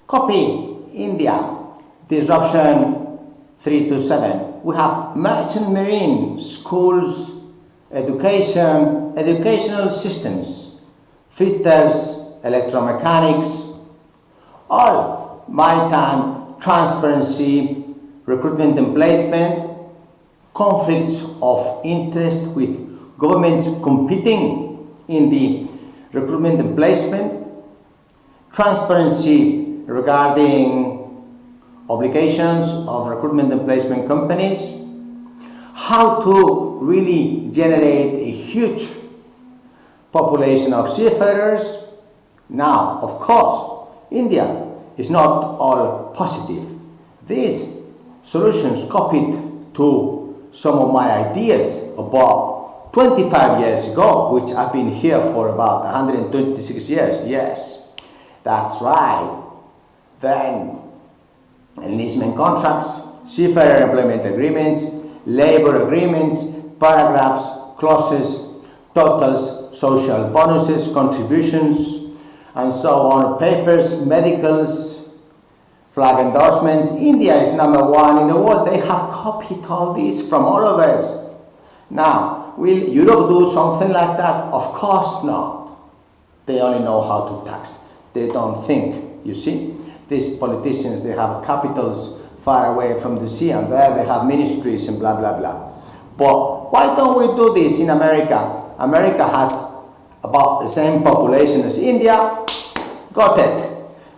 Copy India, disruption 3 to 7. We have merchant marine, schools, educational systems, fitters, electromechanics, all maritime transparency, recruitment and placement, conflicts of interest with governments competing in the recruitment and placement, transparency regarding obligations of recruitment and placement companies, how to really generate a huge population of seafarers. Now, of course, India is not all positive. These solutions copied to some of my ideas about 25 years ago, which I've been here for about 126 years. Yes, that's right. Then enlistment contracts, seafarer employment agreements, labor agreements, paragraphs, clauses, totals, social bonuses, contributions, and so on, papers, medicals, flag endorsements. India is #1 in the world. They have copied all this from all of us. Now, will Europe do something like that? Of course not. They only know how to tax. They don't think, you see. These politicians, they have capitals far away from the sea, and there they have ministries and blah, blah, blah. But why don't we do this in America? America has about the same population as India. Got it.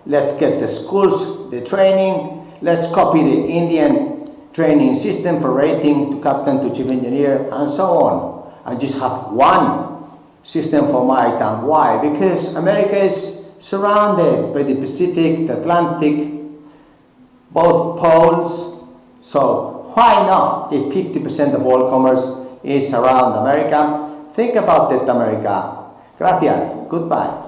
Let's get the schools, the training. Let's copy the Indian training system for rating to captain to chief engineer and so on. And just have one system for maritime. Why? Because America is surrounded by the Pacific, the Atlantic, both poles. So why not, if 50% of all commerce is around America? Think about it, America. Gracias. Goodbye.